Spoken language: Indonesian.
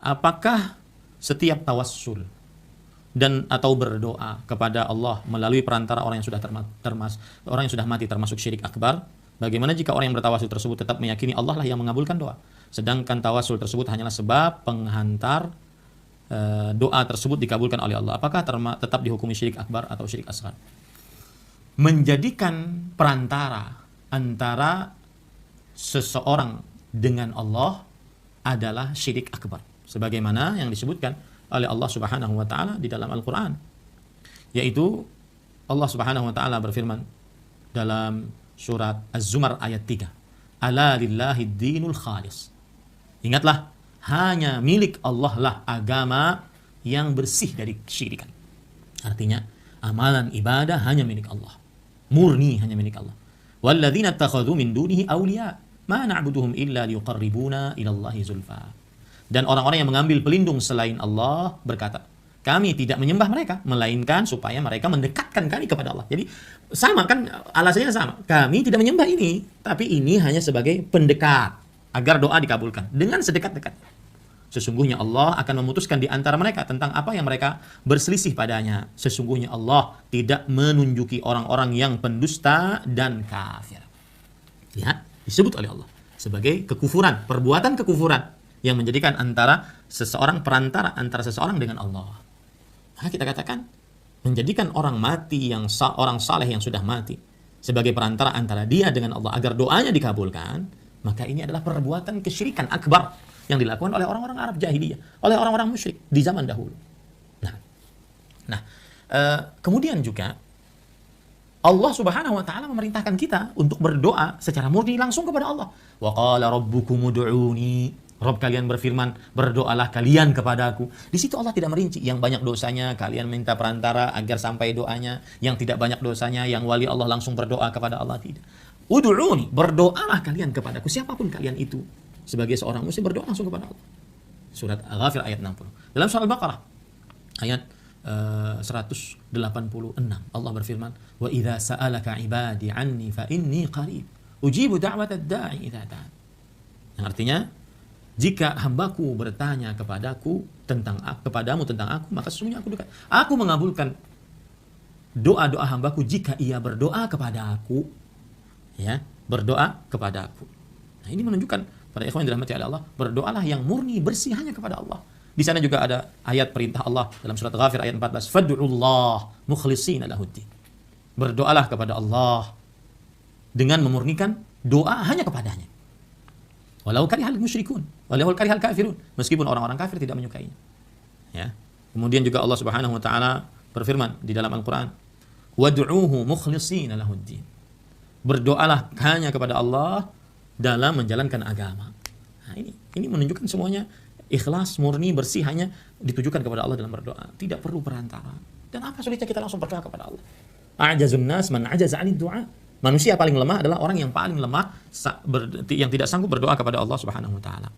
apakah setiap tawassul dan atau berdoa kepada Allah melalui perantara orang yang sudah orang yang sudah mati termasuk syirik akbar? Bagaimana jika orang yang bertawassul tersebut tetap meyakini Allah lah yang mengabulkan doa, sedangkan tawassul tersebut hanyalah sebab penghantar doa tersebut dikabulkan oleh Allah? Apakah tetap dihukumi syirik akbar atau syirik asghar? Menjadikan perantara antara seseorang dengan Allah adalah syirik akbar, sebagaimana yang disebutkan oleh Allah Subhanahu wa taala di dalam Al-Qur'an, yaitu Allah Subhanahu wa taala berfirman dalam surat Az-Zumar ayat 3, ala lillahi dinul khalis. Ingatlah, hanya milik Allah lah agama yang bersih dari kesyirikan. Artinya amalan ibadah hanya milik Allah, murni hanya milik Allah. Walladzina ittakhadhu min dunihi awliya ma na'buduhum illa liyuqarribuna ila Allahi zulfa. Dan orang-orang yang mengambil pelindung selain Allah berkata, kami tidak menyembah mereka melainkan supaya mereka mendekatkan kami kepada Allah. Jadi sama kan, alasannya sama. Kami tidak menyembah ini, tapi ini hanya sebagai pendekat agar doa dikabulkan dengan sedekat-dekat. Sesungguhnya Allah akan memutuskan di antara mereka tentang apa yang mereka berselisih padanya. Sesungguhnya Allah tidak menunjuki orang-orang yang pendusta dan kafir. Lihat, disebut oleh Allah sebagai kekufuran, perbuatan kekufuran yang menjadikan antara seseorang perantara antara seseorang dengan Allah. Maka kita katakan menjadikan orang mati orang saleh yang sudah mati sebagai perantara antara dia dengan Allah agar doanya dikabulkan, maka ini adalah perbuatan kesyirikan akbar yang dilakukan oleh orang-orang Arab jahiliyah, oleh orang-orang musyrik di zaman dahulu. Kemudian juga Allah Subhanahu wa taala memerintahkan kita untuk berdoa secara murni langsung kepada Allah. Wa qala rabbukum ud'uni, Rabb kalian berfirman, berdoalah kalian kepadaku. Di situ Allah tidak merinci, yang banyak dosanya kalian minta perantara agar sampai doanya, yang tidak banyak dosanya yang wali Allah langsung berdoa kepada Allah, tidak. Ud'uni, berdoalah kalian kepadaku, siapapun kalian itu. Sebagai seorang muslim berdoa langsung kepada Allah. Surat Al-Ghafir ayat 60. Dalam surah Al-Baqarah ayat 186 Allah berfirman, wa idza sa'alaka ibadi anni fa inni qarib ujibu da'watad da'i idza da'a. Yang artinya, jika hambaku bertanya kepadamu tentang aku, maka sesungguhnya aku dekat. Aku mengabulkan doa-doa hambaku jika ia berdoa kepada aku. Ya, berdoa kepada aku. Nah, ini menunjukkan pada ikhwan yang dirahmati oleh Allah, berdoalah yang murni bersih hanya kepada Allah. Di sana juga ada ayat perintah Allah dalam surat Ghafir ayat 14, fad'ullah mukhlishina lahuddin. Berdoalah kepada Allah dengan memurnikan doa hanya kepadanya. Walau karihal musyrikun, walau karihal kafirun, meskipun orang-orang kafir tidak menyukainya. Ya. Kemudian juga Allah Subhanahu wa taala berfirman di dalam Al-Qur'an, wad'uuhu mukhlishina lahuddin. Berdoalah hanya kepada Allah dalam menjalankan agama. Nah, ini menunjukkan semuanya ikhlas, murni, bersih hanya ditujukan kepada Allah dalam berdoa, tidak perlu perantara. Dan apa sulitnya kita langsung berdoa kepada Allah? A'jazun nas man ajaza 'anid du'a. Manusia paling lemah adalah orang yang paling lemah yang tidak sanggup berdoa kepada Allah Subhanahu wa taala.